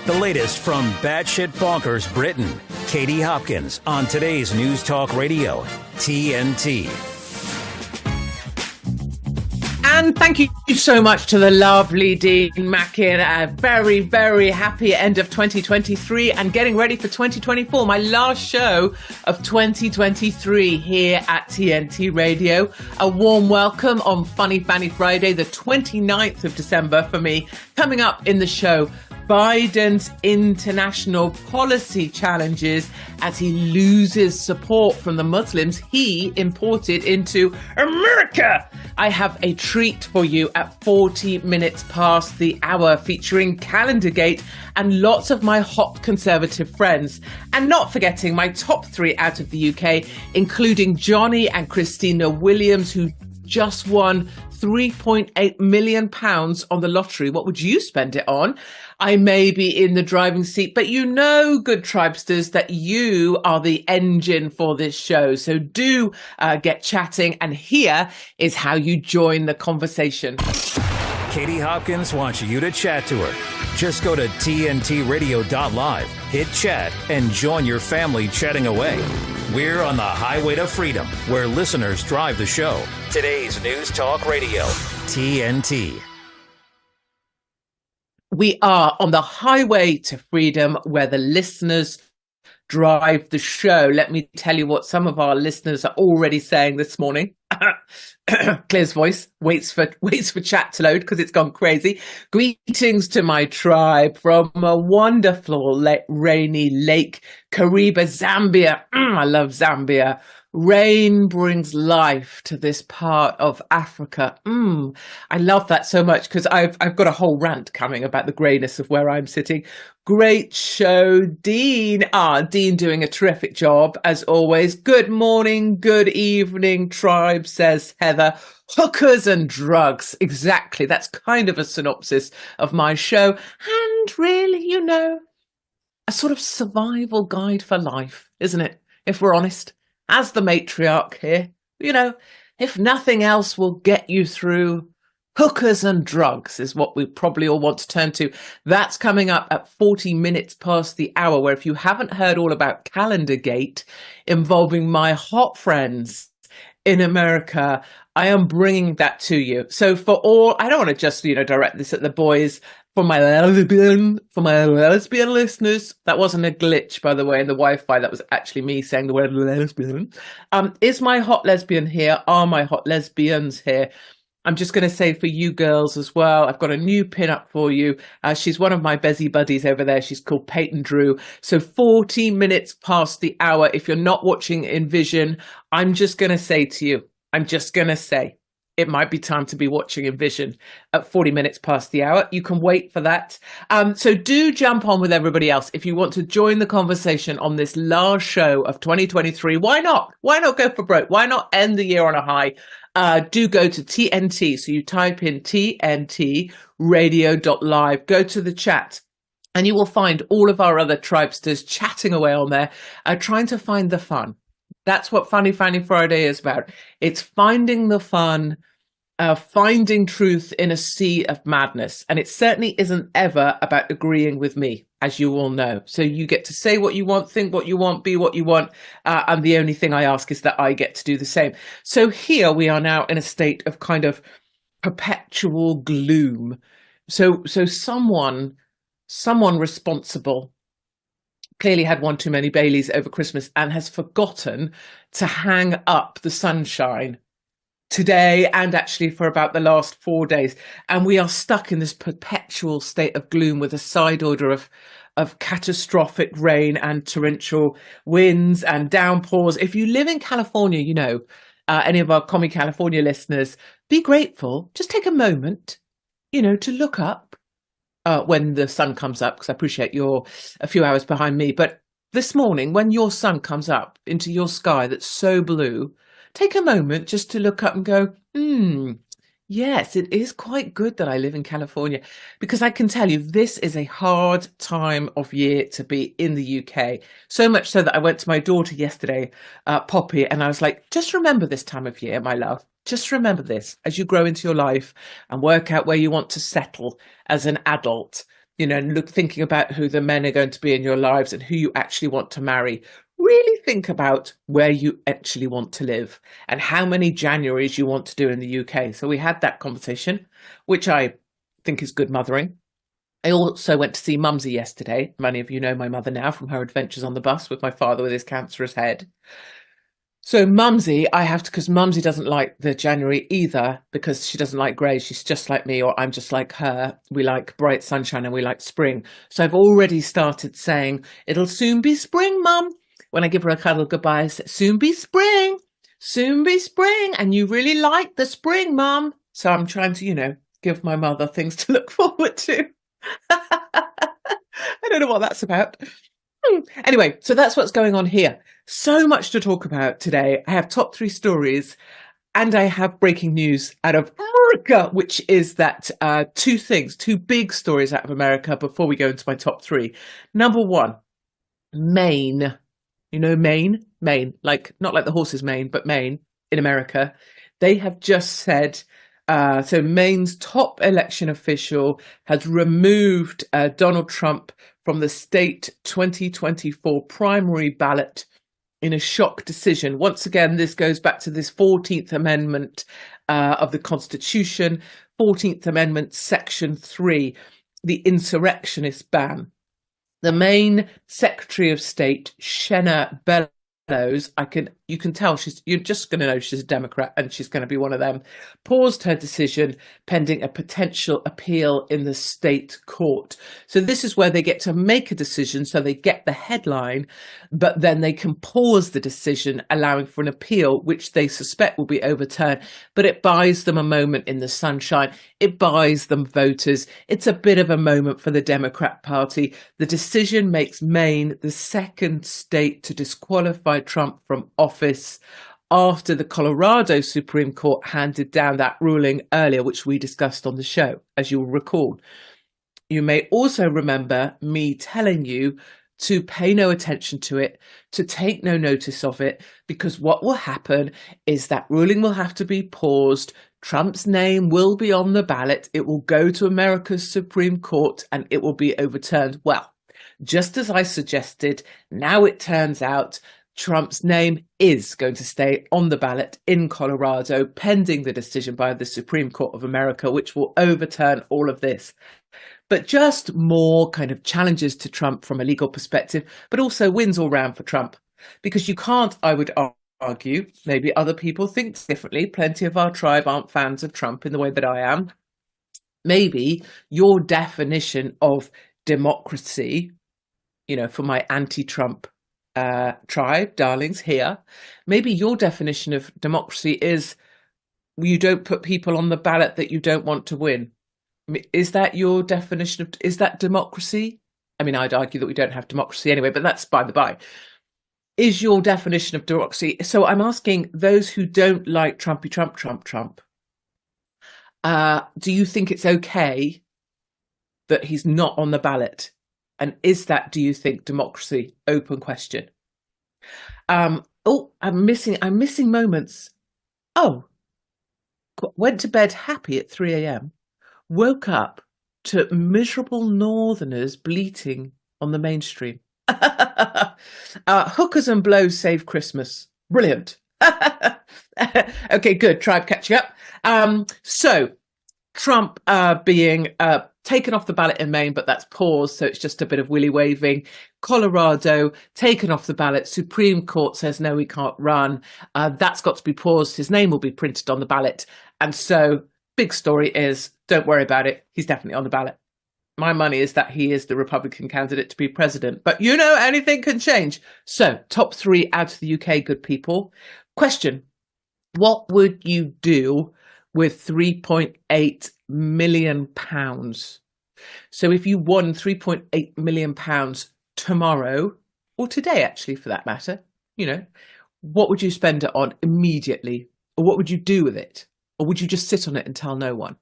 The latest from batshit bonkers Britain. Katie Hopkins on today's News Talk Radio, TNT. And thank you so much to the lovely Dean Mackin. A very, very happy end of 2023 and getting ready for 2024. My last show of 2023 here at TNT Radio. A warm welcome on Funny Fanny Friday, the 29th of December for me. Coming up in the show, Biden's international policy challenges as he loses support from the Muslims he imported into America. I have a treat for you at 40 minutes past the hour featuring Calendargate and lots of my hot conservative friends. And not forgetting my top three out of the UK, including Johnny and Christina Williams, who just won £3.8 million on the lottery. What would you spend it on? I may be in the driving seat, but you know, good tribesters, that you are the engine for this show. So do get chatting, and here is how you join the conversation. Katie Hopkins wants you to chat to her. Just go to tntradio.live, hit chat, and join your family chatting away. We're on the highway to freedom, where listeners drive the show. Today's News Talk Radio, TNT. We are on the highway to freedom, where the listeners drive the show. Let me tell you what some of our listeners are already saying this morning. Claire's voice waits for chat to load because it's gone crazy. Greetings to my tribe from a wonderful rainy Lake Kariba, Zambia. I love Zambia. Rain brings life to this part of Africa. I love that so much because I've got a whole rant coming about the greyness of where I'm sitting. Great show, Dean. Dean doing a terrific job as always. Good morning, good evening, tribe, says Heather. Hookers and drugs. Exactly. That's kind of a synopsis of my show. And really, you know, a sort of survival guide for life, isn't it? If we're honest. As the matriarch here, you know, if nothing else will get you through, hookers and drugs is what we probably all want to turn to. That's coming up at 40 minutes past the hour, where if you haven't heard all about Calendargate involving my hot friends in America, I am bringing that to you. So for all, I don't want to just, direct this at the boys. For my lesbian listeners, that wasn't a glitch, by the way, in the Wi-Fi. That was actually me saying the word lesbian. Is my hot lesbian here? Are my hot lesbians here? I'm just going to say for you girls as well, I've got a new pin-up for you. She's one of my Bezzy buddies over there. She's called Peyton Drew. So 40 minutes past the hour. If you're not watching in Vision, I'm just going to say to you, it might be time to be watching in Vision at 40 minutes past the hour. You can wait for that. So do jump on with everybody else. If you want to join the conversation on this last show of 2023, why not? Why not go for broke? Why not end the year on a high? Do go to TNT. So you type in TNT radio.live, go to the chat, and you will find all of our other tribesters chatting away on there, trying to find the fun. That's what Funny Fanny Friday is about. It's finding the fun, finding truth in a sea of madness. And it certainly isn't ever about agreeing with me, as you all know. So you get to say what you want, think what you want, be what you want. And the only thing I ask is that I get to do the same. So here we are now in a state of kind of perpetual gloom. So someone responsible clearly had one too many Baileys over Christmas and has forgotten to hang up the sunshine today and actually for about the last 4 days. And we are stuck in this perpetual state of gloom with a side order of catastrophic rain and torrential winds and downpours. If you live in California, you know, any of our Commie California listeners, be grateful. Just take a moment, to look up when the sun comes up, because I appreciate you're a few hours behind me. But this morning, when your sun comes up into your sky that's so blue, take a moment just to look up and go, yes, it is quite good that I live in California, because I can tell you this is a hard time of year to be in the UK. So much so that I went to my daughter yesterday, Poppy, and I was like, just remember this time of year, my love. Just remember this as you grow into your life and work out where you want to settle as an adult. and thinking about who the men are going to be in your lives and who you actually want to marry. Really think about where you actually want to live and how many Januaries you want to do in the UK. So we had that conversation, which I think is good mothering. I also went to see Mumsy yesterday. Many of you know my mother now from her adventures on the bus with my father with his cancerous head. So Mumsy, because Mumsy doesn't like the January either, because she doesn't like grey. She's just like me, or I'm just like her. We like bright sunshine and we like spring. So I've already started saying, it'll soon be spring, Mum. When I give her a cuddle goodbye, I say, soon be spring, and you really like the spring, Mum. So I'm trying to, give my mother things to look forward to. I don't know what that's about. Anyway, so that's what's going on here. So much to talk about today. I have top 3 stories and I have breaking news out of America, which is that 2 big stories out of America before we go into my top 3. Number 1, Maine. You know Maine? Maine, not like the horse's mane, but Maine in America. They have just said, so Maine's top election official has removed Donald Trump from the state 2024 primary ballot in a shock decision. Once again, this goes back to this 14th Amendment of the Constitution, 14th Amendment, Section 3, the insurrectionist ban. The Maine Secretary of State, Shenna Bellows, you can tell you're just going to know she's a Democrat and she's going to be one of them, paused her decision pending a potential appeal in the state court. So this is where they get to make a decision, so they get the headline, but then they can pause the decision, allowing for an appeal, which they suspect will be overturned. But it buys them a moment in the sunshine. It buys them voters. It's a bit of a moment for the Democrat Party. The decision makes Maine the second state to disqualify Trump from office after the Colorado Supreme Court handed down that ruling earlier, which we discussed on the show, as you'll recall. You may also remember me telling you to pay no attention to it, to take no notice of it, because what will happen is that ruling will have to be paused. Trump's name will be on the ballot. It will go to America's Supreme Court and it will be overturned. Well, just as I suggested, now it turns out Trump's name is going to stay on the ballot in Colorado, pending the decision by the Supreme Court of America, which will overturn all of this. But just more kind of challenges to Trump from a legal perspective, but also wins all round for Trump. Because you can't, I would argue, maybe other people think differently. Plenty of our tribe aren't fans of Trump in the way that I am. Maybe your definition of democracy, for my anti-Trump tribe, darlings here, maybe your definition of democracy is you don't put people on the ballot that you don't want to win. Is that your definition is that democracy? I mean, I'd argue that we don't have democracy anyway, but that's by the by. Is your definition of democracy? So I'm asking those who don't like Trump, do you think it's okay that he's not on the ballot? And is that, do you think, democracy? Open question. I'm missing moments. Oh, went to bed happy at 3 a.m. Woke up to miserable northerners bleating on the mainstream. Hookers and blows save Christmas. Brilliant. Okay, good. Tribe catching up. So Trump being taken off the ballot in Maine, but that's paused, so it's just a bit of willy waving. Colorado taken off the ballot. Supreme Court says no, he can't run. That's got to be paused. His name will be printed on the ballot, and so big story is, don't worry about it. He's definitely on the ballot. My money is that he is the Republican candidate to be president, but anything can change. So top 3 out of the UK, good people. Question: what would you do with £3.8 million? So if you won £3.8 million tomorrow, or today actually for that matter, what would you spend it on immediately? Or what would you do with it? Or would you just sit on it and tell no one?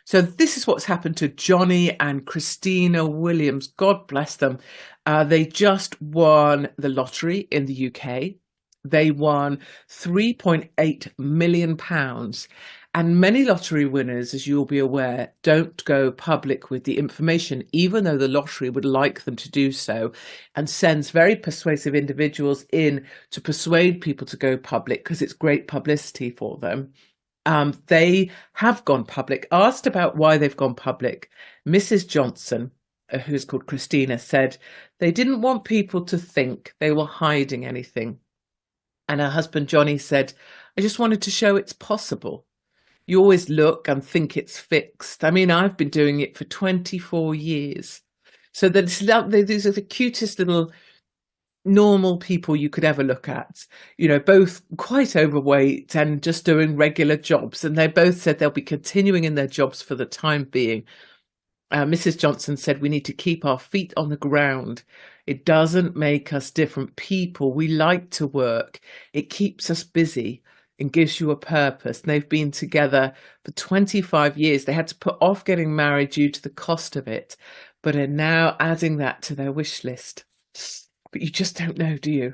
So this is what's happened to Johnny and Christina Williams. God bless them. They just won the lottery in the UK. They won £3.8 million. And many lottery winners, as you'll be aware, don't go public with the information, even though the lottery would like them to do so, and sends very persuasive individuals in to persuade people to go public because it's great publicity for them. They have gone public. Asked about why they've gone public, Mrs. Johnson, who's called Christina, said they didn't want people to think they were hiding anything. And her husband, Johnny, said, I just wanted to show it's possible. You always look and think it's fixed. I mean, I've been doing it for 24 years. So these are the cutest little normal people you could ever look at, you know, both quite overweight and just doing regular jobs. And they both said they'll be continuing in their jobs for the time being. Mrs. Johnson said we need to keep our feet on the ground. It doesn't make us different people. We like to work. It keeps us busy and gives you a purpose. And they've been together for 25 years. They had to put off getting married due to the cost of it, but are now adding that to their wish list. But you just don't know, do you?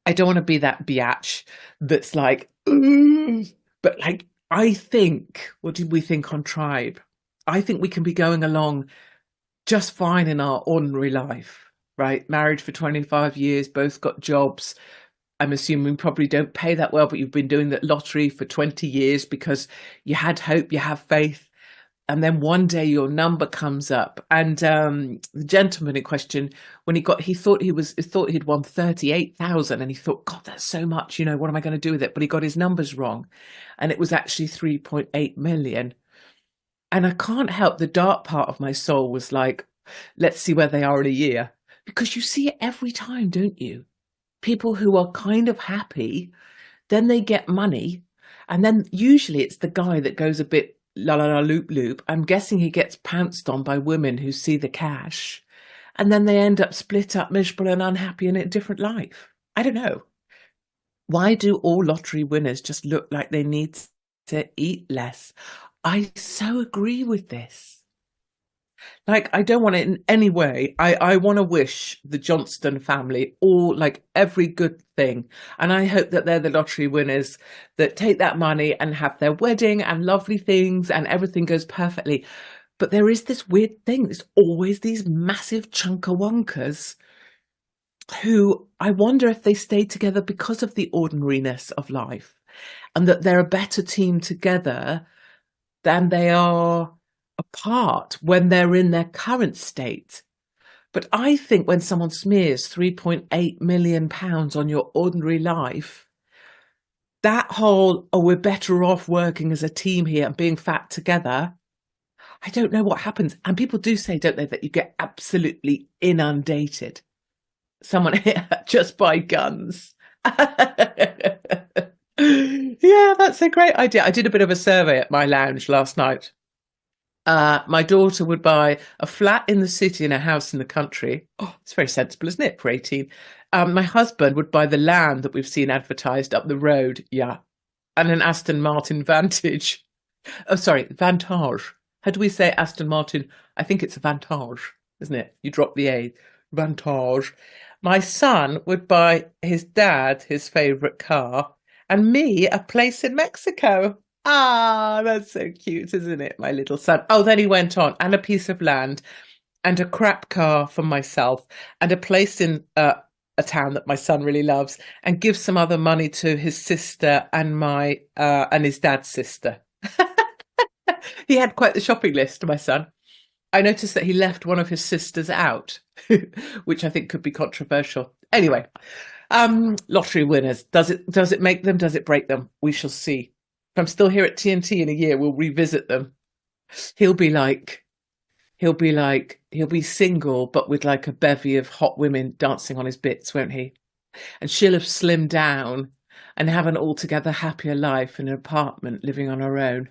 I don't want to be that biatch that's like, but like, I think, what did we think on Tribe? I think we can be going along just fine in our ordinary life, right? Married for 25 years, both got jobs. I'm assuming we probably don't pay that well, but you've been doing the lottery for 20 years because you had hope, you have faith. And then one day your number comes up. And the gentleman in question, when he thought he'd won 38,000, and he thought, God, that's so much, you know, what am I going to do with it? But he got his numbers wrong. And it was actually 3.8 million. And I can't help, the dark part of my soul was like, let's see where they are in a year. Because you see it every time, don't you? People who are kind of happy, then they get money. And then usually it's the guy that goes a bit la la la loop loop. I'm guessing he gets pounced on by women who see the cash. And then they end up split up, miserable and unhappy in a different life. I don't know. Why do all lottery winners just look like they need to eat less? I so agree with this. Like, I don't want it in any way. I want to wish the Johnston family all, like, every good thing. And I hope that they're the lottery winners that take that money and have their wedding and lovely things and everything goes perfectly. But there is this weird thing. There's always these massive chunkawonkers who I wonder if they stay together because of the ordinariness of life and that they're a better team together than they are apart when they're in their current state. But I think when someone smears £3.8 million on your ordinary life, that whole, oh, we're better off working as a team here and being fat together, I don't know what happens. And people do say, don't they, that you get absolutely inundated. Someone here just buy guns. Yeah, that's a great idea. I did a bit of a survey at my lounge last night. My daughter would buy a flat in the city and a house in the country. Oh, it's very sensible, isn't it, for 18? My husband would buy the land that we've seen advertised up the road, yeah, and an Aston Martin Vantage. Oh, sorry, Vantage. How do we say Aston Martin? I think it's a Vantage, isn't it? You drop the A. Vantage. My son would buy his dad his favourite car and me a place in Mexico. Ah, that's so cute, isn't it, my little son? Oh, then he went on, and a piece of land, and a crap car for myself, and a place in a town that my son really loves, and give some other money to his sister and his dad's sister. He had quite the shopping list, my son. I noticed that he left one of his sisters out, which I think could be controversial. Anyway, lottery winners. Does it make them? Does it break them? We shall see. If I'm still here at TNT in a year, we'll revisit them. He'll be single, but with like a bevy of hot women dancing on his bits, won't he? And she'll have slimmed down and have an altogether happier life in an apartment living on her own.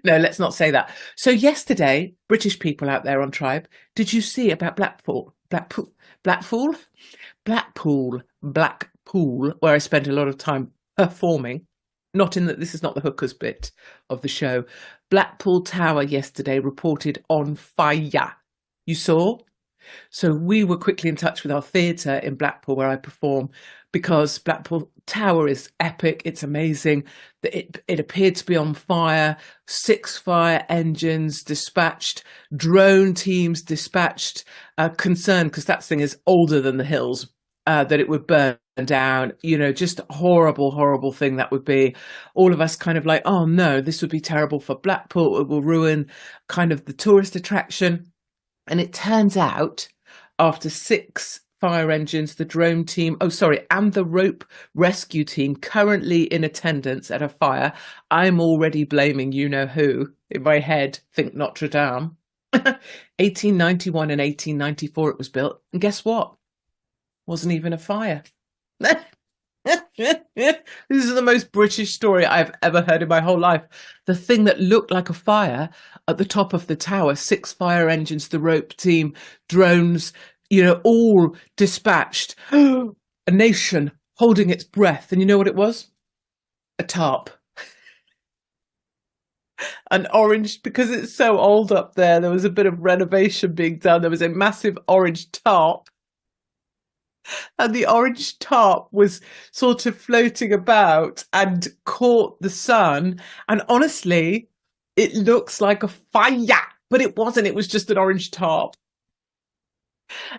No, let's not say that. So yesterday, British people out there on Tribe, did you see about Blackpool, where I spent a lot of time performing? Not in that this is not the hookers bit of the show. Blackpool Tower yesterday reported on fire. You saw? So we were quickly in touch with our theatre in Blackpool where I perform, because Blackpool Tower is epic. It's amazing. It appeared to be on fire. 6 fire engines dispatched, drone teams dispatched, concerned because that thing is older than the hills, that it would burn down. Just a horrible, horrible thing that would be. All of us kind of like, oh no, this would be terrible for Blackpool. It will ruin kind of the tourist attraction. And it turns out, after 6 fire engines, the drone team, and the rope rescue team currently in attendance at a fire, I'm already blaming you-know-who. In my head, think Notre Dame. 1891 and 1894 it was built. And guess what? Wasn't even a fire. This is the most British story I've ever heard in my whole life. The thing that looked like a fire at the top of the tower, 6 fire engines, the rope team, drones, all dispatched. A nation holding its breath. And you know what it was? A tarp. An orange, because it's so old up there, there was a bit of renovation being done. There was a massive orange tarp. And the orange tarp was sort of floating about and caught the sun. And honestly, it looks like a fire, but it wasn't. It was just an orange tarp.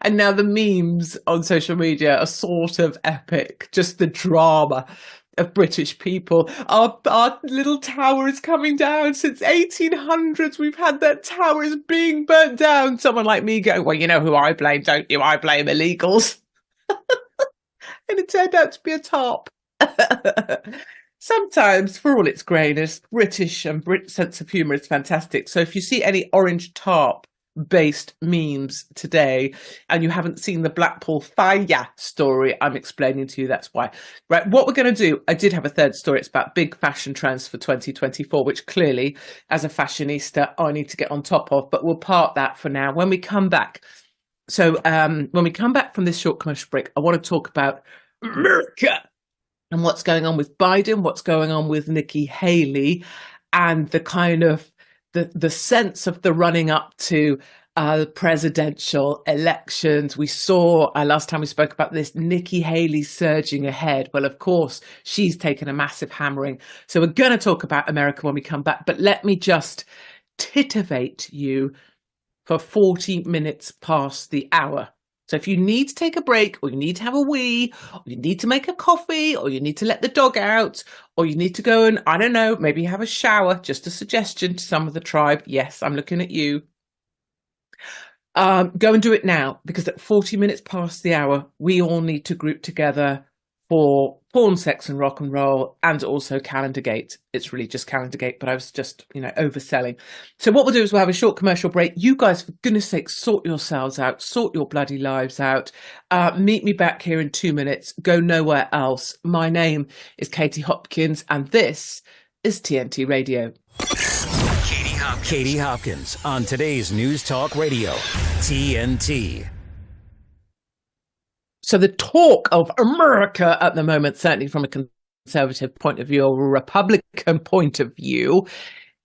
And now the memes on social media are sort of epic. Just the drama of British people. Our little tower is coming down. Since 1800s, we've had that tower is being burnt down. Someone like me going, well, you know who I blame, don't you? I blame illegals. And it turned out to be a tarp. Sometimes, for all its greyness, British and sense of humour is fantastic. So if you see any orange tarp-based memes today and you haven't seen the Blackpool fire story I'm explaining to you, that's why. Right, what we're going to do, I did have a third story. It's about big fashion trends for 2024, which clearly, as a fashionista, I need to get on top of. But we'll park that for now. When we come back, when we come back from this short commercial break, I want to talk about America and what's going on with Biden, what's going on with Nikki Haley, and the kind of the sense of the running up to presidential elections. We saw last time we spoke about this, Nikki Haley surging ahead. Well, of course, she's taken a massive hammering. So we're going to talk about America when we come back. But let me just titivate you for 40 minutes past the hour. So if you need to take a break, or you need to have a wee, or you need to make a coffee, or you need to let the dog out, or you need to go and, I don't know, maybe have a shower, just a suggestion to some of the tribe. Yes, I'm looking at you. Go and do it now, because at 40 minutes past the hour, we all need to group together for porn, sex and rock and roll, and also Calendargate. It's really just Calendargate, but I was just, overselling. So what we'll do is we'll have a short commercial break. You guys, for goodness sake, sort yourselves out, sort your bloody lives out. Meet me back here in 2 minutes. Go nowhere else. My name is Katie Hopkins, and this is TNT Radio. Katie Hopkins on today's News Talk Radio, TNT. So the talk of America at the moment, certainly from a conservative point of view or a Republican point of view,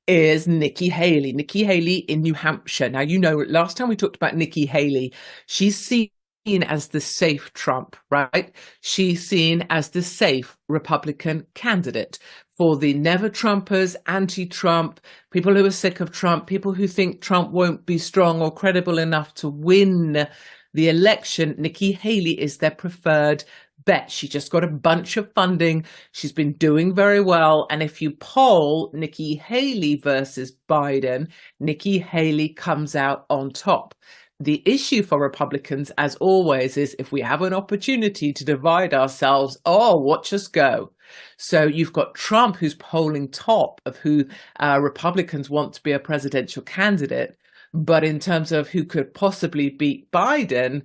is Nikki Haley. Nikki Haley in New Hampshire. Now, last time we talked about Nikki Haley, she's seen as the safe Trump, right? She's seen as the safe Republican candidate for the never-Trumpers, anti-Trump, people who are sick of Trump, people who think Trump won't be strong or credible enough to win the election. Nikki Haley is their preferred bet. She just got a bunch of funding. She's been doing very well. And if you poll Nikki Haley versus Biden, Nikki Haley comes out on top. The issue for Republicans, as always, is if we have an opportunity to divide ourselves, watch us go. So you've got Trump, who's polling top of who Republicans want to be a presidential candidate. But in terms of who could possibly beat Biden,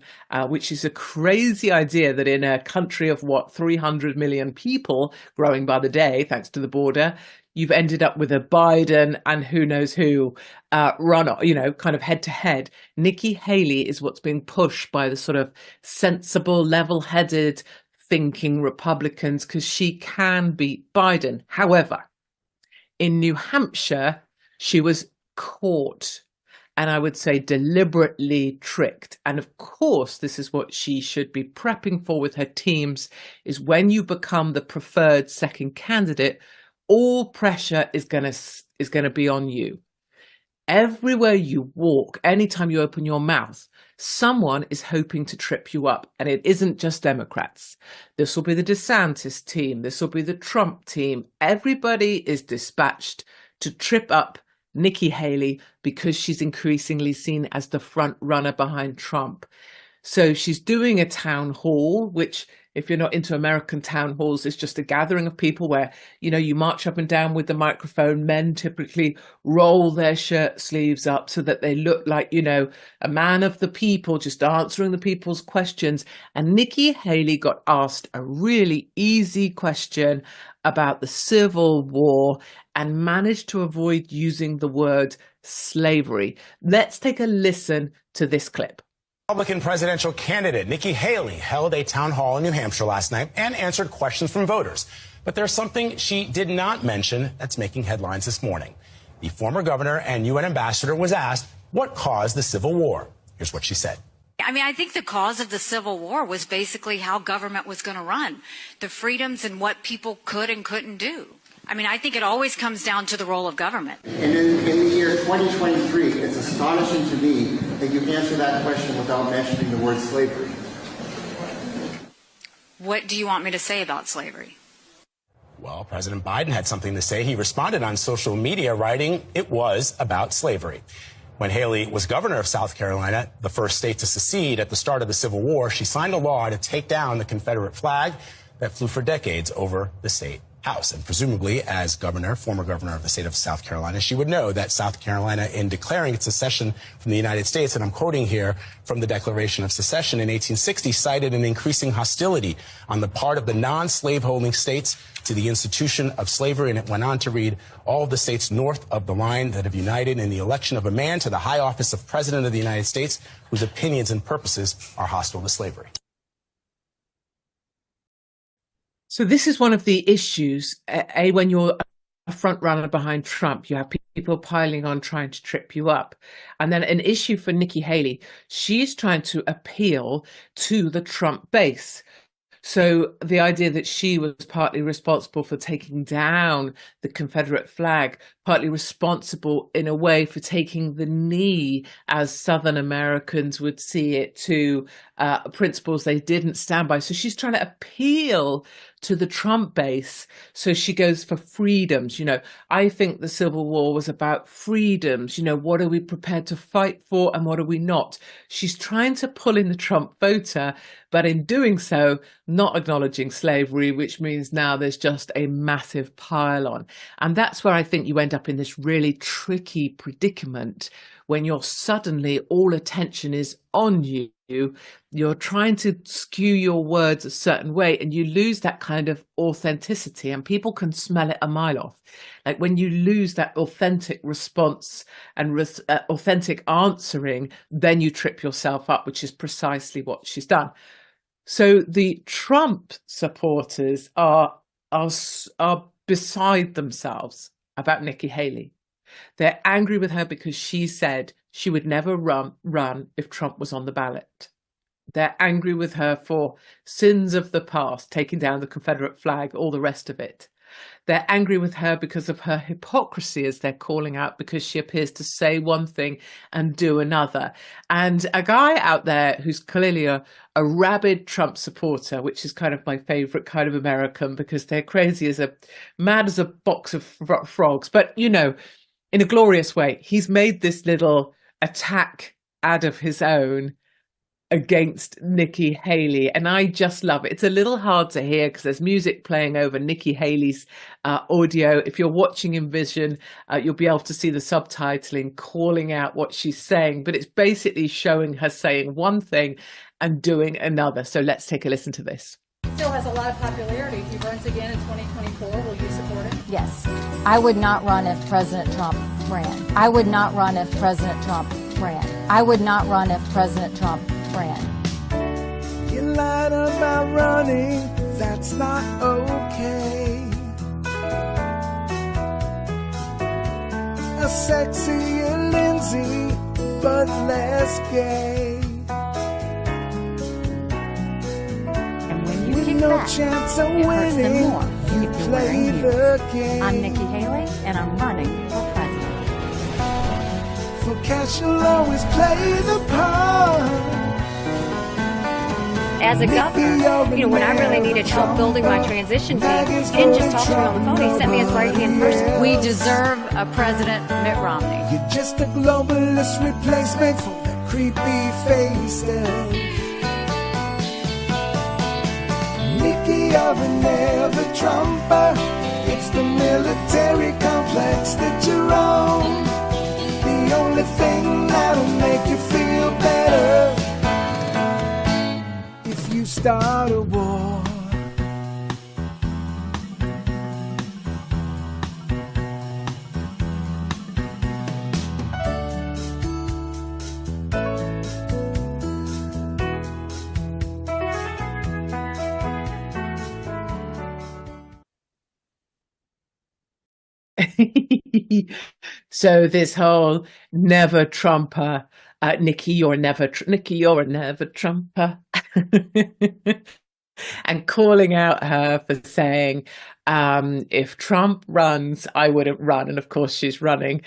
which is a crazy idea that in a country of 300 million people growing by the day, thanks to the border, you've ended up with a Biden and who knows who run, kind of head to head. Nikki Haley is what's being pushed by the sort of sensible, level-headed thinking Republicans because she can beat Biden. However, in New Hampshire, she was caught. and I would say deliberately tricked. And of course, this is what she should be prepping for with her teams, is when you become the preferred second candidate, all pressure is going to be on you. Everywhere you walk, anytime you open your mouth, someone is hoping to trip you up. And it isn't just Democrats. This will be the DeSantis team. This will be the Trump team. Everybody is dispatched to trip up Nikki Haley because she's increasingly seen as the front runner behind Trump. So she's doing a town hall, which, if you're not into American town halls, is just a gathering of people where, you march up and down with the microphone. Men typically roll their shirt sleeves up so that they look like, a man of the people, just answering the people's questions. And Nikki Haley got asked a really easy question about the Civil War and managed to avoid using the word slavery. Let's take a listen to this clip. Republican presidential candidate Nikki Haley held a town hall in New Hampshire last night and answered questions from voters. But there's something she did not mention that's making headlines this morning. The former governor and UN ambassador was asked what caused the Civil War. Here's what she said. I think the cause of the Civil War was basically how government was going to run, the freedoms and what people could and couldn't do. I think it always comes down to the role of government. And in the year 2023, it's astonishing to me that you answer that question without mentioning the word slavery. What do you want me to say about slavery? Well, President Biden had something to say. He responded on social media, writing, "It was about slavery." When Haley was governor of South Carolina, the first state to secede at the start of the Civil War, she signed a law to take down the Confederate flag that flew for decades over the state house. And presumably, as former governor of the state of South Carolina, she would know that South Carolina, in declaring its secession from the United States, and I'm quoting here from the Declaration of Secession in 1860, cited an increasing hostility on the part of the non-slaveholding states to the institution of slavery. And it went on to read, all of the states north of the line that have united in the election of a man to the high office of President of the United States whose opinions and purposes are hostile to slavery. So this is one of the issues, when you're a front runner behind Trump, you have people piling on trying to trip you up. And then an issue for Nikki Haley, she's trying to appeal to the Trump base. So the idea that she was partly responsible for taking down the Confederate flag, partly responsible in a way for taking the knee, as Southern Americans would see it, to principles they didn't stand by. So she's trying to appeal to the Trump base. So she goes for freedoms. I think the Civil War was about freedoms. What are we prepared to fight for and what are we not? She's trying to pull in the Trump voter, but in doing so, not acknowledging slavery, which means now there's just a massive pile on. And that's where I think you end up in this really tricky predicament when you're suddenly all attention is on you. You're trying to skew your words a certain way and you lose that kind of authenticity, and people can smell it a mile off. Like when you lose that authentic response and authentic answering, then you trip yourself up, which is precisely what she's done. So the Trump supporters are beside themselves about Nikki Haley. They're angry with her because she said she would never run if Trump was on the ballot. They're angry with her for sins of the past, taking down the Confederate flag, all the rest of it. They're angry with her because of her hypocrisy, as they're calling out, because she appears to say one thing and do another. And a guy out there who's clearly a rabid Trump supporter, which is kind of my favorite kind of American, because they're mad as a box of frogs. But, in a glorious way, he's made this little attack ad of his own against Nikki Haley, and I just love it. It's a little hard to hear because there's music playing over Nikki Haley's audio. If you're watching in Vision, you'll be able to see the subtitling calling out what she's saying, but it's basically showing her saying one thing and doing another. So let's take a listen to this. Still has a lot of popularity. If he runs again in 2024, will you support him? Yes. I would not run if President Trump ran. I would not run if President Trump ran. I would not run if President Trump ran. You lied about running, that's not okay. A sexy Lindsay but less gay. And when you With kick no back, chance of it hurts them winning, more you if you're play wearing heels. the game. I'm Nikki Haley, and I'm running for president. For cash, you'll always play the part. As a governor, when I really needed help building my transition team, he didn't just talk to me on the phone, he sent me his right-hand person. We deserve a President Mitt Romney. You're just a globalist replacement for the creepy face stuff. Nikki, you're a never Trumper. It's the military complex that you're on. The only thing that'll make you feel better if you start a war. So this whole never Trumper, Nikki, you're Nikki, you're a never Trumper, and calling out her for saying, if Trump runs, I wouldn't run. And of course she's running,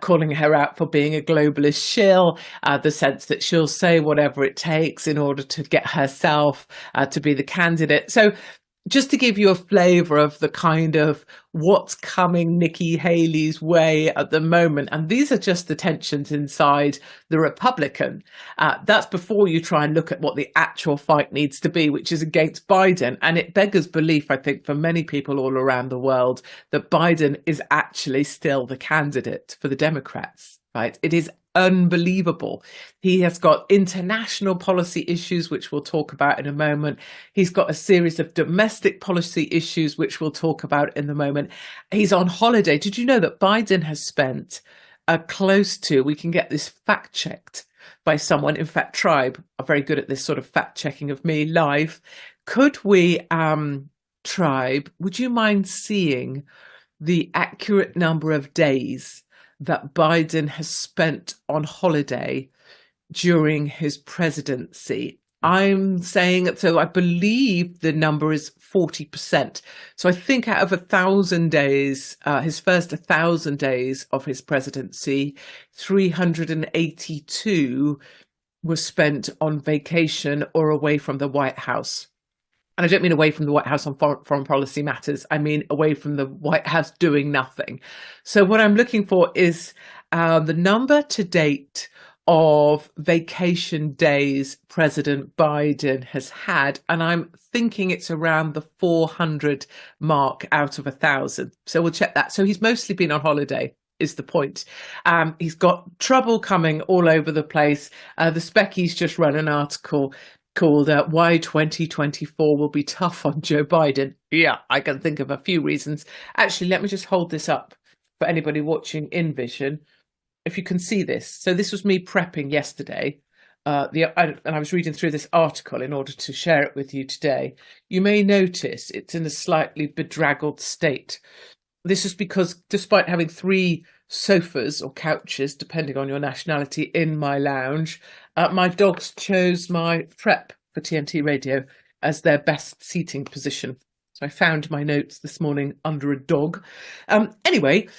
calling her out for being a globalist shill, the sense that she'll say whatever it takes in order to get herself to be the candidate. So just to give you a flavour of the kind of what's coming Nikki Haley's way at the moment, and these are just the tensions inside the Republican. That's before you try and look at what the actual fight needs to be, which is against Biden. And it beggars belief, I think, for many people all around the world, that Biden is actually still the candidate for the Democrats, right? It is unbelievable. He has got international policy issues, which we'll talk about in a moment. He's got a series of domestic policy issues, which we'll talk about in a moment. He's on holiday. Did you know that Biden has spent close to, we can get this fact checked by someone, in fact, Tribe are very good at this sort of fact checking of me live. Could we, Tribe, would you mind seeing the accurate number of days that Biden has spent on holiday during his presidency? I'm saying, so I believe the number is 40%. So I think out of 1,000 days, his first 1,000 days of his presidency, 382 was spent on vacation or away from the White House. And I don't mean away from the White House on foreign policy matters. I mean away from the White House doing nothing. So what I'm looking for is the number to date of vacation days President Biden has had. And I'm thinking it's around the 400 mark out of 1,000. So we'll check that. So he's mostly been on holiday, is the point. He's got trouble coming all over the place. The Specky's just run an article called Why 2024 Will Be Tough on Joe Biden. Yeah, I can think of a few reasons. Actually, let me just hold this up for anybody watching in Vision. If you can see this. So this was me prepping yesterday. And I was reading through this article in order to share it with you today. You may notice it's in a slightly bedraggled state. This is because despite having 3 sofas or couches, depending on your nationality, in my lounge, my dogs chose my prep for TNT Radio as their best seating position. So I found my notes this morning under a dog. Anyway,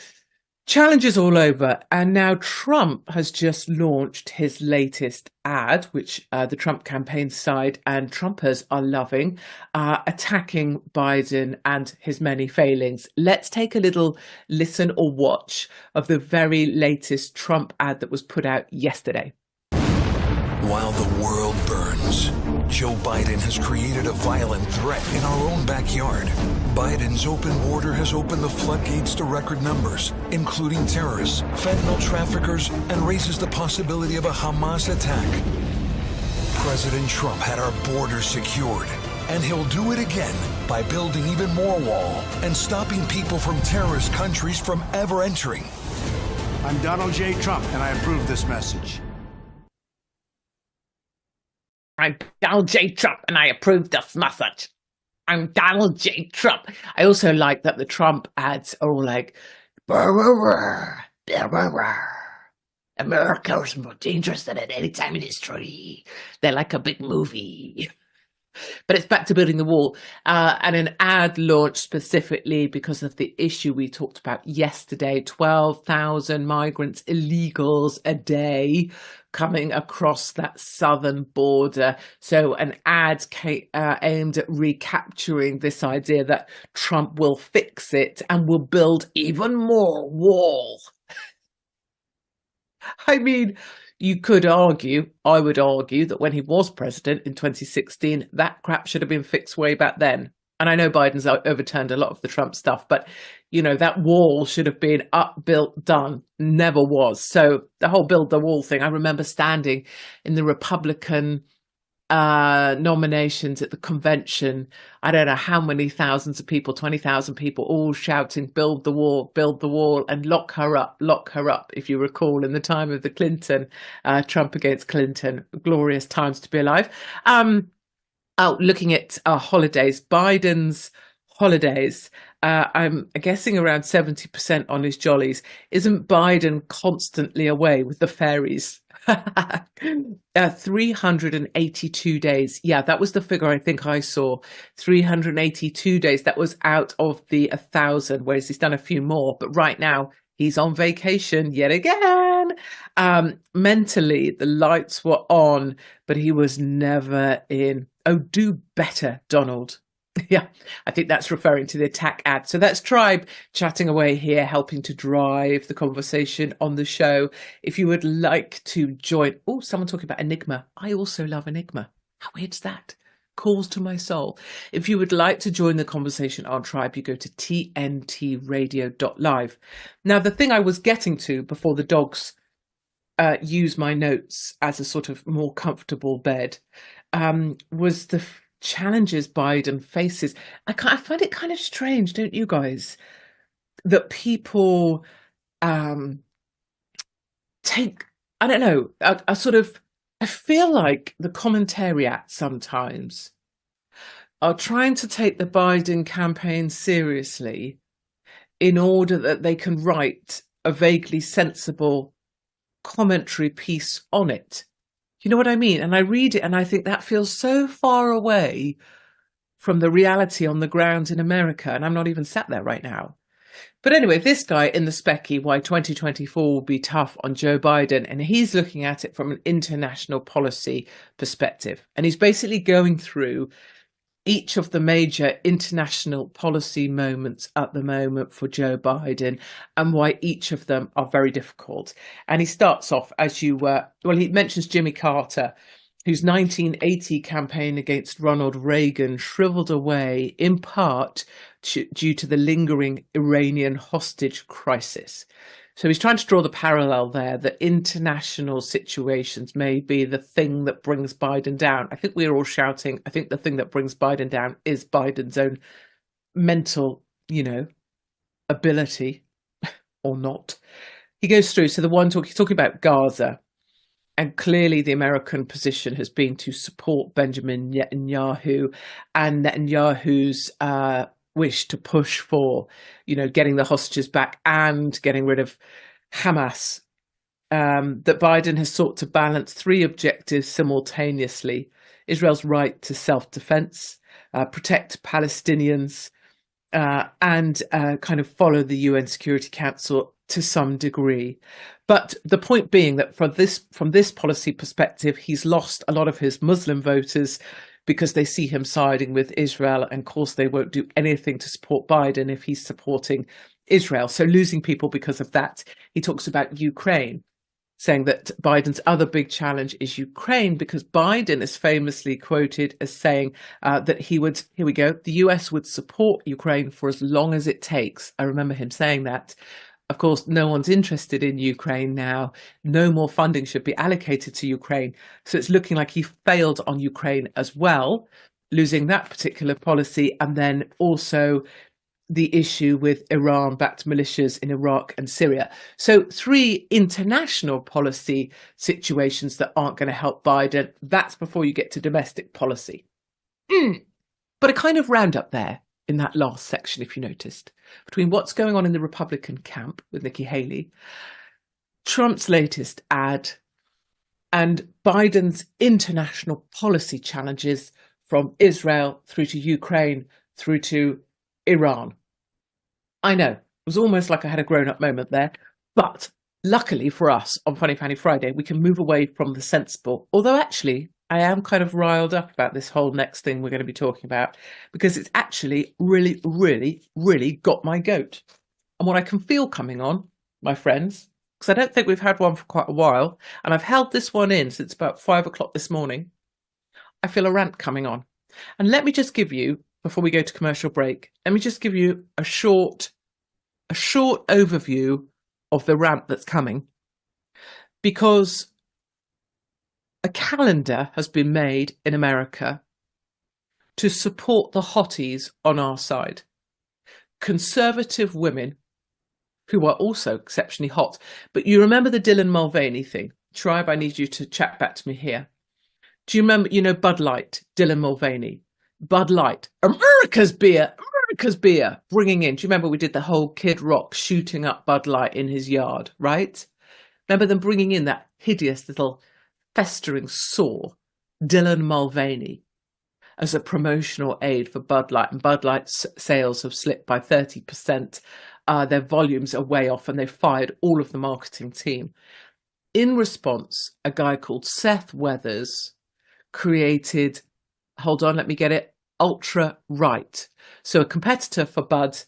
challenges all over. And now Trump has just launched his latest ad, which the Trump campaign side and Trumpers are loving, attacking Biden and his many failings. Let's take a little listen or watch of the very latest Trump ad that was put out yesterday. While the world burns, Joe Biden has created a violent threat in our own backyard. Biden's open border has opened the floodgates to record numbers, including terrorists, fentanyl traffickers, and raises the possibility of a Hamas attack. President Trump had our borders secured, and he'll do it again by building even more wall and stopping people from terrorist countries from ever entering. I'm Donald J. Trump, and I approve this message. I'm Donald J. Trump, and I approve this message. I'm Donald J. Trump. I also like that the Trump ads are all like, brr, brr, brr, brr, brr, brr. America's more dangerous than at any time in history. They're like a big movie. But it's back to building the wall, and an ad launched specifically because of the issue we talked about yesterday. 12,000 migrants, illegals a day coming across that southern border. So an ad aimed at recapturing this idea that Trump will fix it and will build even more wall. I mean, you could argue, I would argue, that when he was president in 2016, that crap should have been fixed way back then. And I know Biden's overturned a lot of the Trump stuff, but, you know, that wall should have been up, built, done. Never was. So the whole build the wall thing, I remember standing in the Republican nominations at the convention. I don't know how many thousands of people, 20,000 people, all shouting, build the wall, and lock her up, if you recall, in the time of the Clinton, Trump against Clinton. Glorious times to be alive. Looking at holidays, Biden's holidays, I'm guessing around 70% on his jollies. Isn't Biden constantly away with the fairies? 382 days. Yeah, that was the figure I think I saw. 382 days. That was out of the 1,000, whereas he's done a few more. But right now, he's on vacation yet again. Mentally, the lights were on, but he was never in. Oh, do better, Donald. Yeah, I think that's referring to the attack ad. So that's Tribe chatting away here, helping to drive the conversation on the show. If you would like to join, someone talking about Enigma. I also love Enigma. How weird's that? Calls to my soul. If you would like to join the conversation on Tribe, you go to tntradio.live. Now, the thing I was getting to before the dogs use my notes as a sort of more comfortable bed was the challenges Biden faces. I find it kind of strange, don't you guys, that people take, I don't know, a sort of, I feel like the commentariat sometimes are trying to take the Biden campaign seriously in order that they can write a vaguely sensible commentary piece on it. You know what I mean? And I read it and I think that feels so far away from the reality on the ground in America. And I'm not even sat there right now. But anyway, this guy in the Specky, why 2024 will be tough on Joe Biden. And he's looking at it from an international policy perspective. And he's basically going through each of the major international policy moments at the moment for Joe Biden and why each of them are very difficult. And he starts off, he mentions Jimmy Carter, whose 1980 campaign against Ronald Reagan shriveled away in part due to the lingering Iranian hostage crisis. So he's trying to draw the parallel there that international situations may be the thing that brings Biden down. I think we're all shouting, I think the thing that brings Biden down is Biden's own mental, ability or not. He goes through, so he's talking about Gaza. And clearly the American position has been to support Benjamin Netanyahu and Netanyahu's wish to push for, getting the hostages back and getting rid of Hamas. That Biden has sought to balance three objectives simultaneously: Israel's right to self-defense, protect Palestinians, and kind of follow the UN Security Council to some degree. But the point being that from this policy perspective, he's lost a lot of his Muslim voters because they see him siding with Israel. And of course, they won't do anything to support Biden if he's supporting Israel. So losing people because of that. He talks about Ukraine, saying that Biden's other big challenge is Ukraine, because Biden is famously quoted as saying that he would, here we go, the US would support Ukraine for as long as it takes. I remember him saying that. Of course, no one's interested in Ukraine now. No more funding should be allocated to Ukraine. So it's looking like he failed on Ukraine as well, losing that particular policy. And then also the issue with Iran-backed militias in Iraq and Syria. So three international policy situations that aren't going to help Biden. That's before you get to domestic policy. But a kind of roundup there in that last section, if you noticed, between what's going on in the Republican camp with Nikki Haley, Trump's latest ad and Biden's international policy challenges from Israel through to Ukraine through to Iran. I know, it was almost like I had a grown-up moment there, but luckily for us on Funny Fanny Friday, we can move away from the sensible, although actually I am kind of riled up about this whole next thing we're going to be talking about because it's actually really, really, really got my goat. And what I can feel coming on, my friends, because I don't think we've had one for quite a while, and I've held this one in since about 5 o'clock this morning, I feel a rant coming on. And let me just give you, before we go to commercial break, let me just give you a short overview of the rant that's coming, because a calendar has been made in America to support the hotties on our side. Conservative women who are also exceptionally hot. But you remember the Dylan Mulvaney thing? Tribe, I need you to chat back to me here. Do you remember, Bud Light, Dylan Mulvaney? Bud Light, America's beer, bringing in. Do you remember we did the whole Kid Rock shooting up Bud Light in his yard, right? Remember them bringing in that hideous little festering sore, Dylan Mulvaney, as a promotional aid for Bud Light, and Bud Light's sales have slipped by 30%. Their volumes are way off, and they fired all of the marketing team. In response, a guy called Seth Weathers created, hold on, let me get it, Ultra Right. So a competitor for Bud,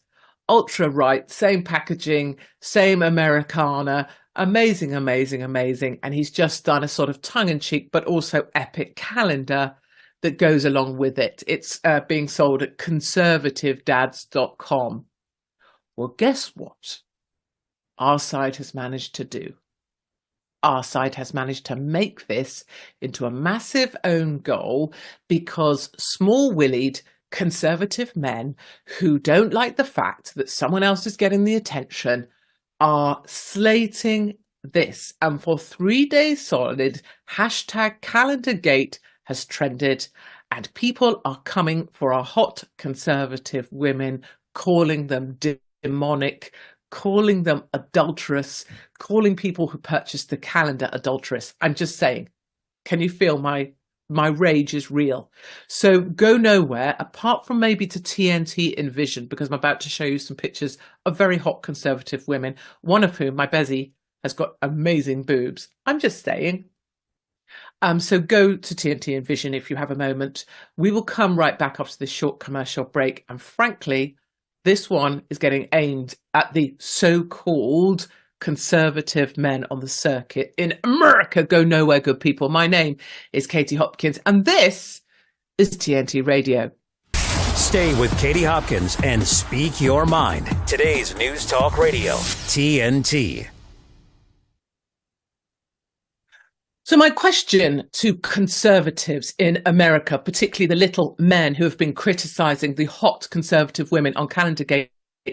Ultra Right, same packaging, same Americana, amazing. And he's just done a sort of tongue-in-cheek but also epic calendar that goes along with it. It's being sold at conservativedads.com. Well, guess what our side has managed to do? Our side has managed to make this into a massive own goal because small-willied conservative men who don't like the fact that someone else is getting the attention are slating this. And for 3 days solid, #CalendarGate has trended and people are coming for our hot conservative women, calling them demonic, calling them adulterous, calling people who purchased the calendar adulterous. I'm just saying, can you feel my rage is real? So go nowhere apart from maybe to TNT Envision, because I'm about to show you some pictures of very hot conservative women, one of whom, my Bezzy, has got amazing boobs. I'm just saying. So go to TNT Envision if you have a moment. We will come right back after this short commercial break. And frankly, this one is getting aimed at the so-called conservative men on the circuit in America. Go nowhere, good people. My name is Katie Hopkins, and this is TNT Radio. Stay with Katie Hopkins and speak your mind. Today's News Talk Radio, TNT. So my question to conservatives in America, particularly the little men who have been criticising the hot conservative women on CalendarGate,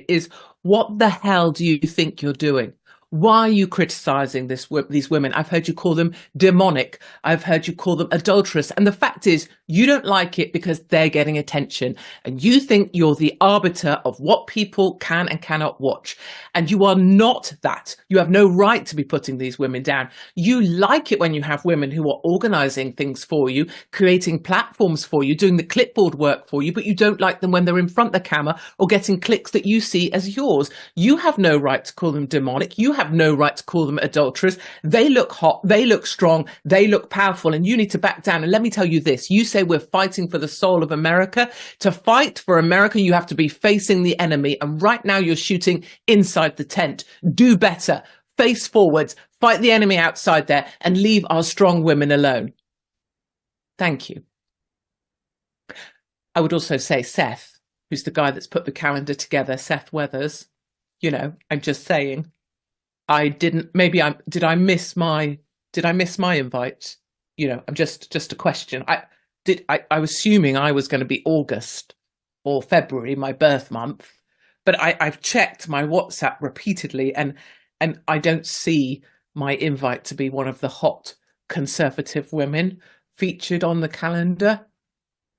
is what the hell do you think you're doing? Why are you criticising these women? I've heard you call them demonic. I've heard you call them adulterous. And the fact is, you don't like it because they're getting attention. And you think you're the arbiter of what people can and cannot watch. And you are not that. You have no right to be putting these women down. You like it when you have women who are organising things for you, creating platforms for you, doing the clipboard work for you, but you don't like them when they're in front of the camera or getting clicks that you see as yours. You have no right to call them demonic. You have no right to call them adulterers. They look hot, they look strong, they look powerful, and you need to back down. And let me tell you this, you say we're fighting for the soul of America. To fight for America, you have to be facing the enemy. And right now you're shooting inside the tent. Do better. Face forwards, fight the enemy outside there, and leave our strong women alone. Thank you. I would also say Seth, who's the guy that's put the calendar together, Seth Weathers, I'm just saying, did I miss my invite? I'm just a question. I was assuming I was going to be August or February, my birth month, but I've checked my WhatsApp repeatedly and I don't see my invite to be one of the hot conservative women featured on the calendar.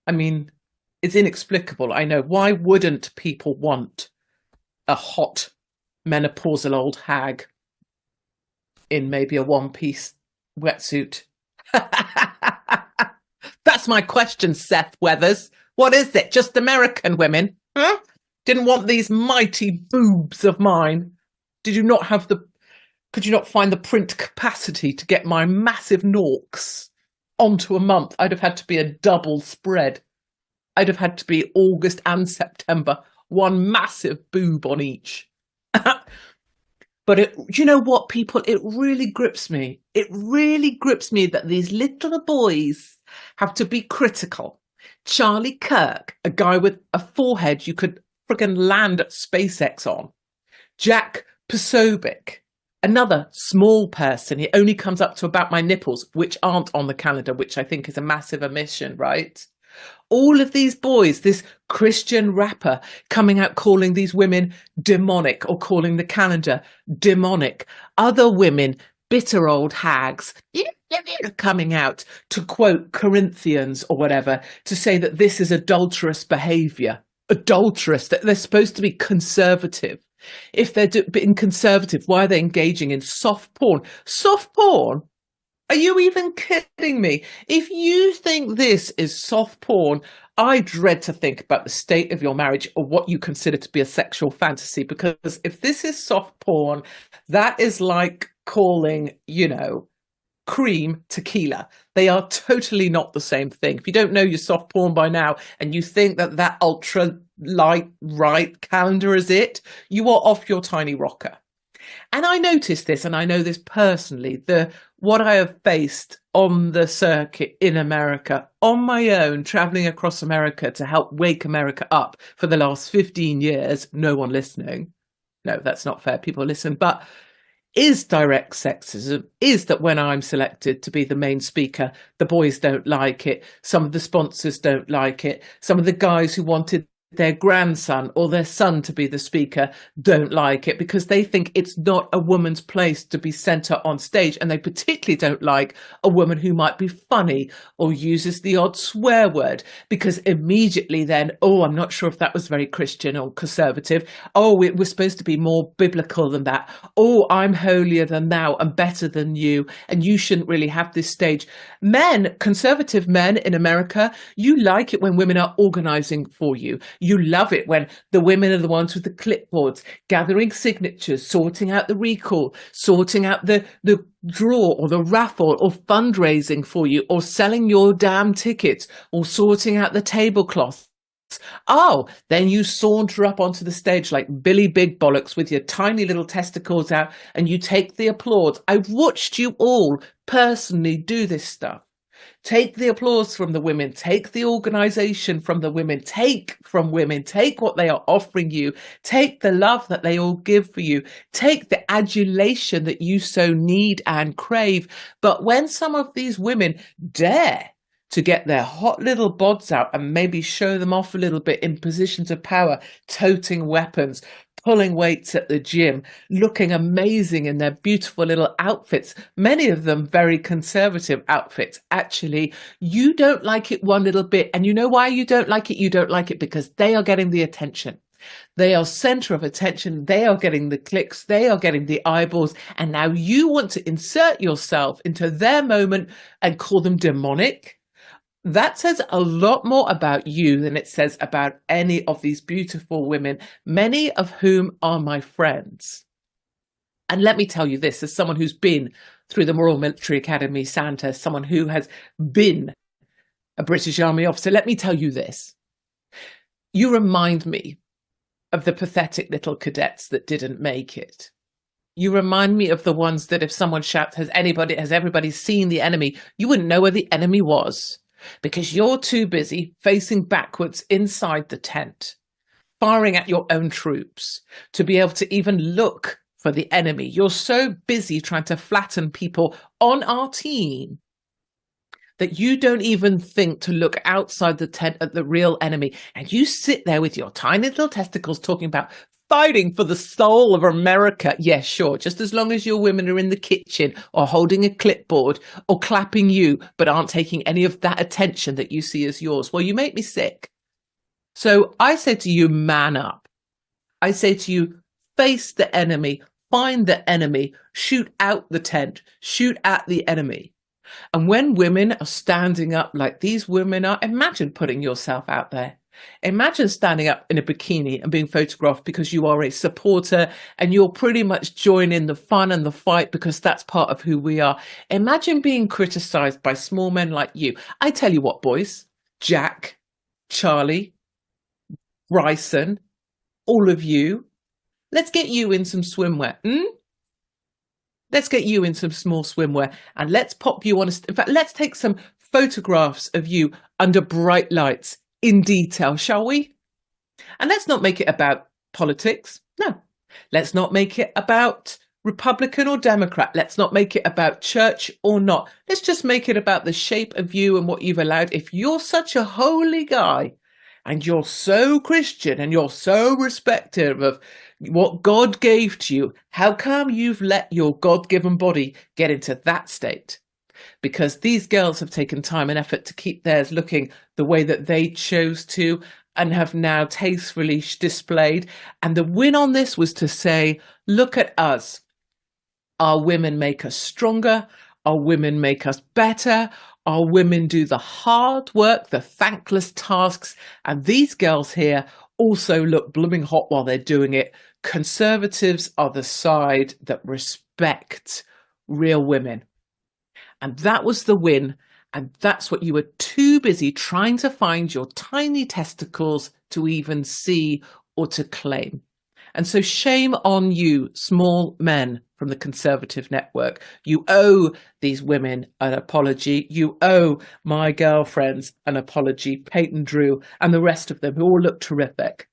I mean, it's inexplicable. I know. Why wouldn't people want a hot menopausal old hag in maybe a one-piece wetsuit. That's my question, Seth Weathers. What is it? Just American women? Huh? Didn't want these mighty boobs of mine. Could you not find the print capacity to get my massive norks onto a month? I'd have had to be a double spread. I'd have had to be August and September, one massive boob on each. But you know what, people? It really grips me. It really grips me that these little boys have to be critical. Charlie Kirk, a guy with a forehead you could friggin' land at SpaceX on. Jack Posobiec, another small person. He only comes up to about my nipples, which aren't on the calendar, which I think is a massive omission, right? All of these boys, this Christian rapper coming out calling these women demonic or calling the calendar demonic. Other women, bitter old hags, coming out to quote Corinthians or whatever to say that this is adulterous behaviour. Adulterous, that they're supposed to be conservative. If they're being conservative, why are they engaging in soft porn? Soft porn? Are you even kidding me? If you think this is soft porn, I dread to think about the state of your marriage or what you consider to be a sexual fantasy, because if this is soft porn, that is like calling, cream tequila. They are totally not the same thing. If you don't know your soft porn by now and you think that ultra light right calendar is it, you are off your tiny rocker. And I noticed this, and I know this personally, what I have faced on the circuit in America on my own, traveling across America to help wake America up for the last 15 years. No one listening. No, that's not fair. People listen. But is direct sexism, is that when I'm selected to be the main speaker, the boys don't like it. Some of the sponsors don't like it. Some of the guys who wanted their grandson or their son to be the speaker don't like it because they think it's not a woman's place to be centre on stage, and they particularly don't like a woman who might be funny or uses the odd swear word, because immediately then, I'm not sure if that was very Christian or conservative. It was supposed to be more biblical than that. I'm holier than thou and better than you, and you shouldn't really have this stage. Men, conservative men in America, you like it when women are organising for you. You love it when the women are the ones with the clipboards, gathering signatures, sorting out the recall, sorting out the draw or the raffle, or fundraising for you, or selling your damn tickets, or sorting out the tablecloths. Then you saunter up onto the stage like Billy Big Bollocks with your tiny little testicles out, and you take the applause. I've watched you all personally do this stuff. Take the applause from the women, take the organisation from the women, take from women, take what they are offering you, take the love that they all give for you, take the adulation that you so need and crave. But when some of these women dare to get their hot little bods out and maybe show them off a little bit in positions of power, toting weapons, pulling weights at the gym, looking amazing in their beautiful little outfits, many of them very conservative outfits. Actually, you don't like it one little bit. And you know why you don't like it? You don't like it because they are getting the attention. They are center of attention. They are getting the clicks. They are getting the eyeballs. And now you want to insert yourself into their moment and call them demonic. That says a lot more about you than it says about any of these beautiful women, many of whom are my friends. And let me tell you this, as someone who's been through the Royal Military Academy, Sandhurst, someone who has been a British Army officer, let me tell you this. You remind me of the pathetic little cadets that didn't make it. You remind me of the ones that if someone shouts, has everybody seen the enemy? You wouldn't know where the enemy was, because you're too busy facing backwards inside the tent, firing at your own troops to be able to even look for the enemy. You're so busy trying to flatten people on our team that you don't even think to look outside the tent at the real enemy. And you sit there with your tiny little testicles talking about fighting for the soul of America. Yeah, sure. Just as long as your women are in the kitchen or holding a clipboard or clapping you, but aren't taking any of that attention that you see as yours. Well, you make me sick. So I say to you, man up. I say to you, face the enemy, find the enemy, shoot out the tent, shoot at the enemy. And when women are standing up like these women are, imagine putting yourself out there. Imagine standing up in a bikini and being photographed because you are a supporter and you'll pretty much join in the fun and the fight because that's part of who we are. Imagine being criticized by small men like you. I tell you what, boys, Jack, Charlie, Bryson, all of you, let's get you in some swimwear. Let's get you in some small swimwear and let's pop you on in fact, let's take some photographs of you under bright lights in detail, shall we? And let's not make it about politics. No, let's not make it about Republican or Democrat. Let's not make it about church or not. Let's just make it about the shape of you and what you've allowed. If you're such a holy guy and you're so Christian and you're so respective of what God gave to you, how come you've let your God-given body get into that state? Because these girls have taken time and effort to keep theirs looking the way that they chose to and have now tastefully displayed. And the win on this was to say, look at us. Our women make us stronger. Our women make us better. Our women do the hard work, the thankless tasks. And these girls here also look blooming hot while they're doing it. Conservatives are the side that respect real women. And that was the win. And that's what you were too busy trying to find your tiny testicles to even see or to claim. And so shame on you, small men from the Conservative Network. You owe these women an apology. You owe my girlfriends an apology, Peyton Drew and the rest of them who all look terrific.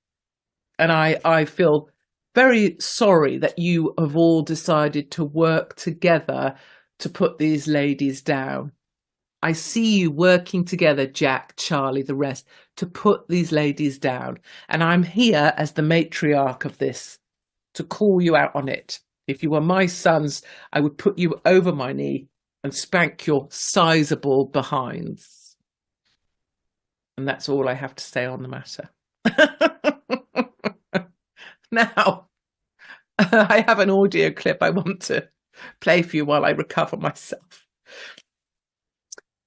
And I feel very sorry that you have all decided to work together to put these ladies down. I see you working together, Jack, Charlie, the rest, to put these ladies down. And I'm here as the matriarch of this to call you out on it. If you were my sons, I would put you over my knee and spank your sizable behinds. And that's all I have to say on the matter. Now, I have an audio clip I want to play for you while I recover myself.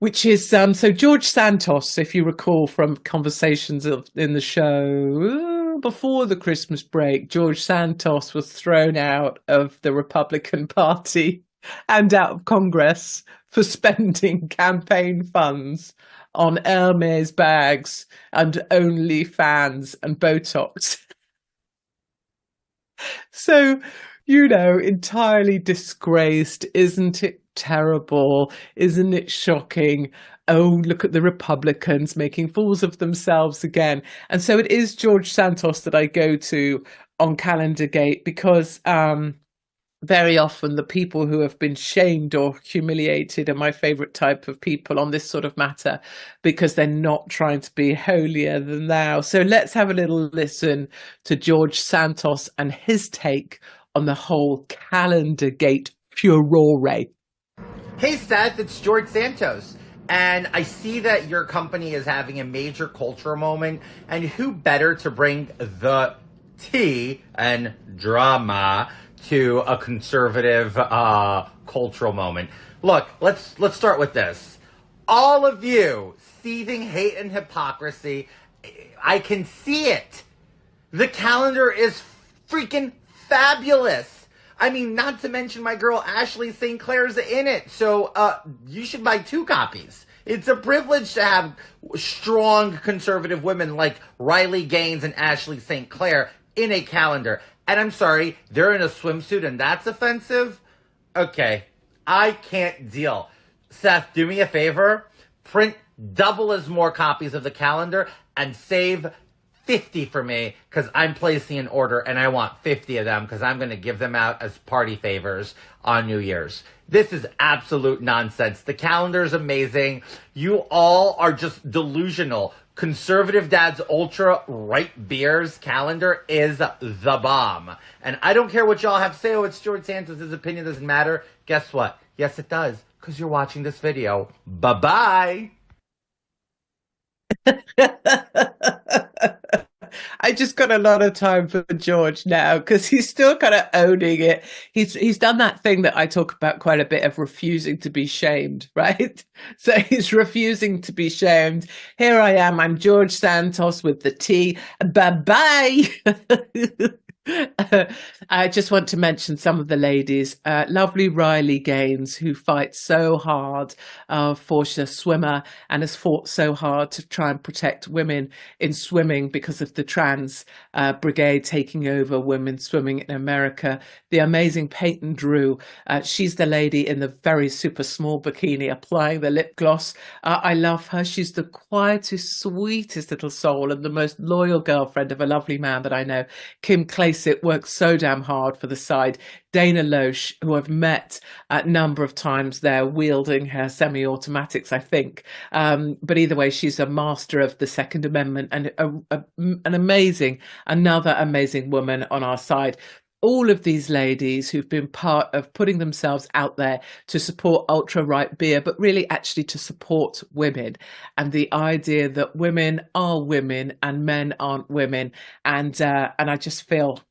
Which is, so George Santos, if you recall from conversations in the show before the Christmas break, George Santos was thrown out of the Republican Party and out of Congress for spending campaign funds on Hermes bags and OnlyFans and Botox. So, entirely disgraced. Isn't it terrible? Isn't it shocking? Oh, look at the Republicans making fools of themselves again. And so it is George Santos that I go to on Calendargate because very often the people who have been shamed or humiliated are my favourite type of people on this sort of matter because they're not trying to be holier than thou. So let's have a little listen to George Santos and his take on the whole Calendargate furore. Hey Seth, it's George Santos, and I see that your company is having a major cultural moment, and who better to bring the tea and drama to a conservative cultural moment. Look, let's start with this. All of you seething hate and hypocrisy, I can see it. The calendar is freaking fabulous. I mean, not to mention my girl Ashley St. Clair's in it. So you should buy 2 copies. It's a privilege to have strong conservative women like Riley Gaines and Ashley St. Clair in a calendar. And I'm sorry, they're in a swimsuit and that's offensive? Okay, I can't deal. Seth, do me a favor. Print double as more copies of the calendar and save 50 for me because I'm placing an order and I want 50 of them because I'm going to give them out as party favors on New Year's. This is absolute nonsense. The calendar is amazing. You all are just delusional. Conservative Dad's Ultra Right Beers calendar is the bomb. And I don't care what y'all have to say. Oh, it's George Santos. His opinion doesn't matter. Guess what? Yes, it does. Because you're watching this video. Bye-bye. I just got a lot of time for George now because he's still kind of owning it. He's done that thing that I talk about quite a bit of refusing to be shamed, right? So he's refusing to be shamed. Here I am. I'm George Santos with the T. Bye-bye. I just want to mention some of the ladies. Lovely Riley Gaines, who fights so hard for she's a swimmer and has fought so hard to try and protect women in swimming because of the trans brigade taking over women swimming in America. The amazing Peyton Drew. She's the lady in the very super small bikini applying the lip gloss. I love her. She's the quietest, sweetest little soul and the most loyal girlfriend of a lovely man that I know. Kim Clayson works so damn hard for the side. Dana Loesch, who I've met a number of times there wielding her semi-automatics, I think. But either way, she's a master of the Second Amendment and another amazing woman on our side. All of these ladies who've been part of putting themselves out there to support ultra-right beer, but really actually to support women and the idea that women are women and men aren't women. And I just feel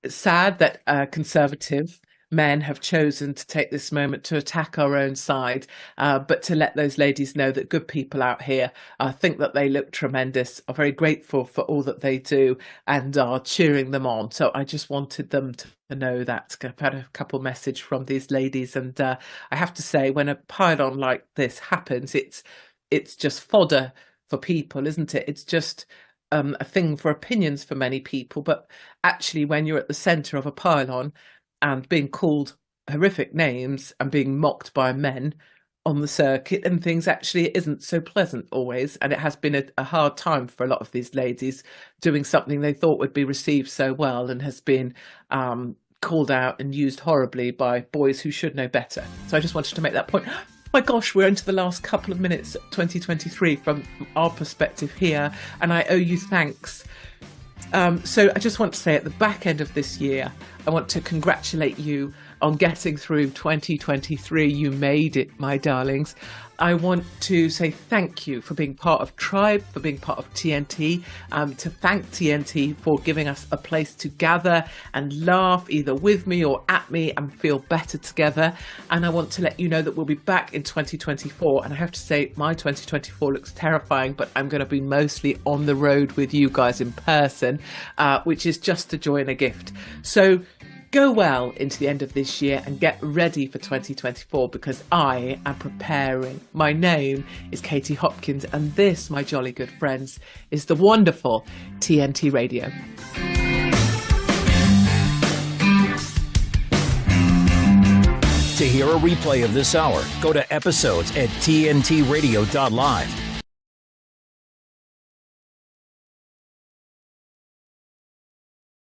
sad that conservative men have chosen to take this moment to attack our own side, but to let those ladies know that good people out here think that they look tremendous, are very grateful for all that they do and are cheering them on. So I just wanted them to know that. I've had a couple message from these ladies, and I have to say, when a pylon like this happens, it's just fodder for people, isn't it? It's just a thing for opinions for many people, but actually when you're at the centre of a pylon and being called horrific names and being mocked by men on the circuit and things, actually it isn't so pleasant always. And it has been a hard time for a lot of these ladies doing something they thought would be received so well and has been called out and used horribly by boys who should know better. So I just wanted to make that point. My gosh, we're into the last couple of minutes of 2023 from our perspective here, and I owe you thanks. So I just want to say at the back end of this year, I want to congratulate you on getting through 2023. You made it, my darlings. I want to say thank you for being part of Tribe, for being part of TNT, to thank TNT for giving us a place to gather and laugh either with me or at me and feel better together. And I want to let you know that we'll be back in 2024. And I have to say, my 2024 looks terrifying, but I'm going to be mostly on the road with you guys in person, which is just a joy and a gift. So go well into the end of this year and get ready for 2024 because I am preparing. My name is Katie Hopkins, and this, my jolly good friends, is the wonderful TNT Radio. To hear a replay of this hour, go to episodes at tntradio.live.